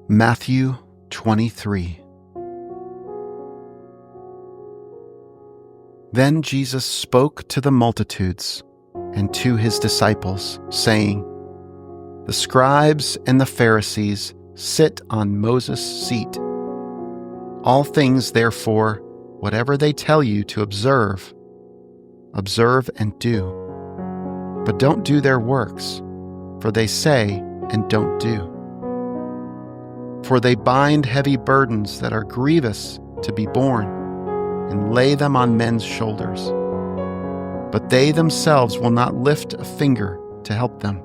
Matthew 23. Then Jesus spoke to the multitudes and to his disciples, saying, "The scribes and the Pharisees sit on Moses' seat. All things, therefore, whatever they tell you to observe, observe and do. But don't do their works, for they say and don't do. For they bind heavy burdens that are grievous to be borne, and lay them on men's shoulders. But they themselves will not lift a finger to help them.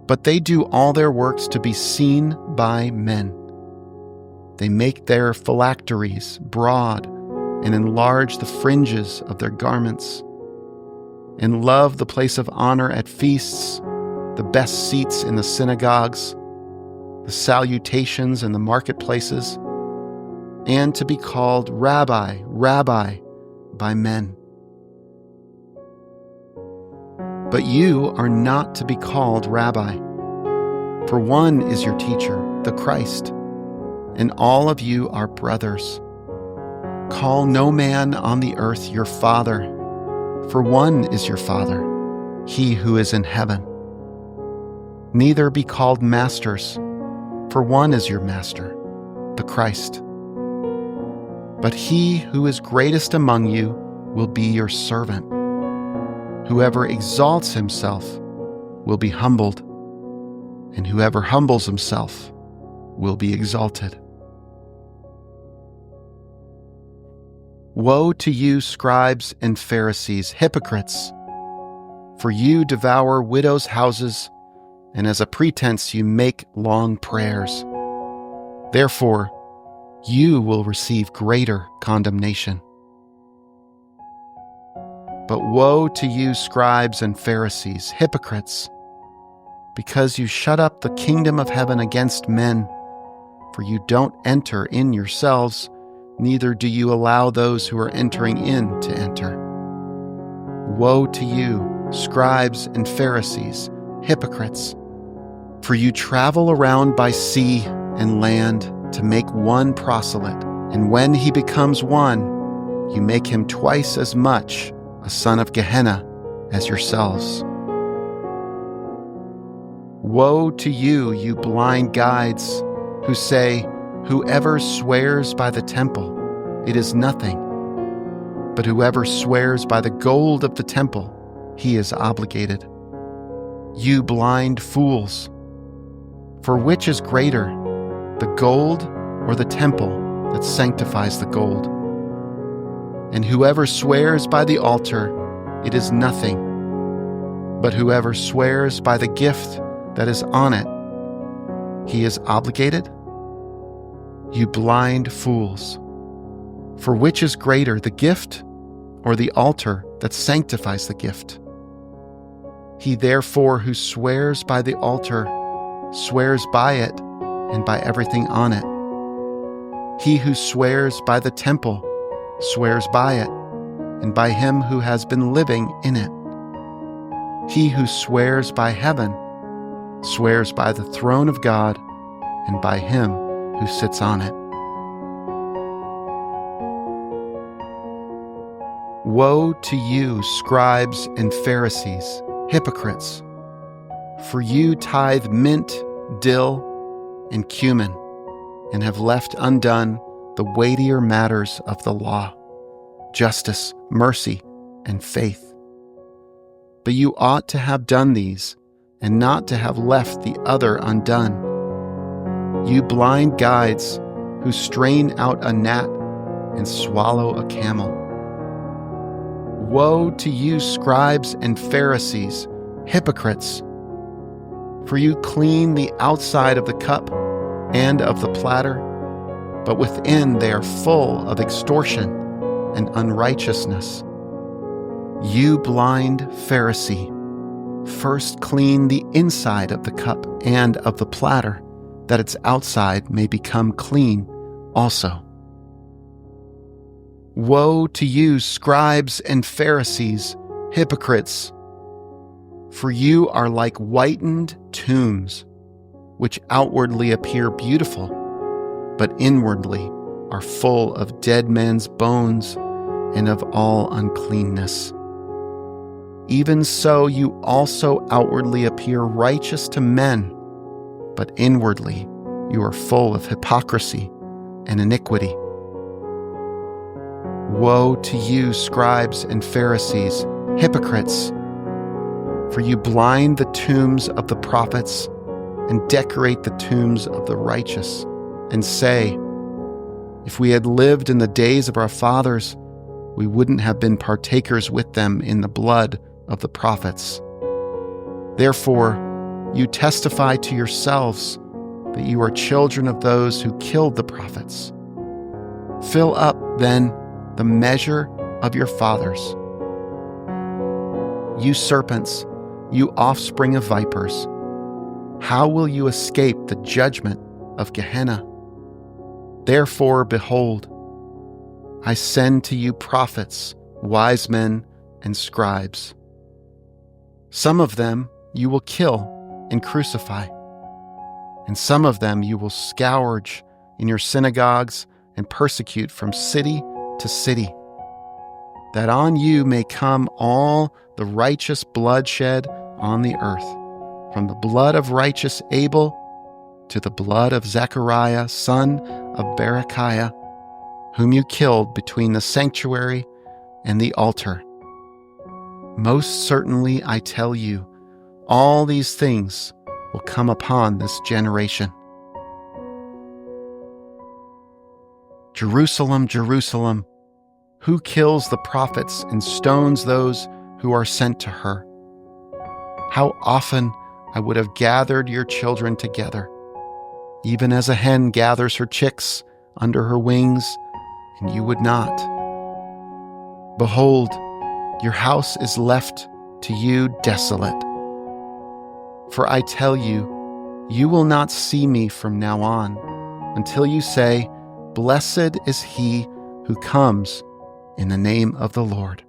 But they do all their works to be seen by men. They make their phylacteries broad and enlarge the fringes of their garments, and love the place of honor at feasts, the best seats in the synagogues, the salutations in the marketplaces, and to be called Rabbi, Rabbi by men. But you are not to be called Rabbi, for one is your teacher, the Christ, and all of you are brothers. Call no man on the earth your father, for one is your Father, he who is in heaven. Neither be called masters, for one is your master, the Christ. But he who is greatest among you will be your servant. Whoever exalts himself will be humbled, and whoever humbles himself will be exalted. Woe to you, scribes and Pharisees, hypocrites! For you devour widows' houses, and as a pretense you make long prayers. Therefore, you will receive greater condemnation. But woe to you, scribes and Pharisees, hypocrites! Because you shut up the kingdom of heaven against men, for you don't enter in yourselves, neither do you allow those who are entering in to enter. Woe to you, scribes and Pharisees, hypocrites! For you travel around by sea and land to make one proselyte, and when he becomes one, you make him twice as much a son of Gehenna as yourselves. Woe to you, you blind guides, who say, "Whoever swears by the temple, it is nothing. But whoever swears by the gold of the temple, he is obligated." You blind fools! For which is greater, the gold or the temple that sanctifies the gold? And whoever swears by the altar, it is nothing. But whoever swears by the gift that is on it, he is obligated? You blind fools! For which is greater, the gift or the altar that sanctifies the gift? He therefore who swears by the altar swears by it and by everything on it. He who swears by the temple swears by it and by him who has been living in it. He who swears by heaven swears by the throne of God and by him who sits on it. Woe to you, scribes and Pharisees, hypocrites! For you tithe mint, dill, and cumin, and have left undone the weightier matters of the law, justice, mercy, and faith. But you ought to have done these, and not to have left the other undone. You blind guides who strain out a gnat and swallow a camel. Woe to you, scribes and Pharisees, hypocrites! For you clean the outside of the cup and of the platter, but within they are full of extortion and unrighteousness. You blind Pharisee, first clean the inside of the cup and of the platter, that its outside may become clean also. Woe to you, scribes and Pharisees, hypocrites! For you are like whitened tombs, which outwardly appear beautiful, but inwardly are full of dead men's bones and of all uncleanness. Even so, you also outwardly appear righteous to men, but inwardly you are full of hypocrisy and iniquity. Woe to you, scribes and Pharisees, hypocrites! For you blind the tombs of the prophets and decorate the tombs of the righteous, and say, if we had lived in the days of our fathers, we wouldn't have been partakers with them in the blood of the prophets. Therefore, you testify to yourselves that you are children of those who killed the prophets. Fill up, then, the measure of your fathers. You serpents, you offspring of vipers, how will you escape the judgment of Gehenna? Therefore, behold, I send to you prophets, wise men, and scribes. Some of them you will kill and crucify, and some of them you will scourge in your synagogues and persecute from city to city, that on you may come all the righteous bloodshed on the earth, from the blood of righteous Abel to the blood of Zechariah, son of Berechiah, whom you killed between the sanctuary and the altar. Most certainly I tell you, all these things will come upon this generation. Jerusalem, Jerusalem, who kills the prophets and stones those who are sent to her? How often I would have gathered your children together, even as a hen gathers her chicks under her wings, and you would not. Behold, your house is left to you desolate. For I tell you, you will not see me from now on, until you say, Blessed is he who comes in the name of the Lord.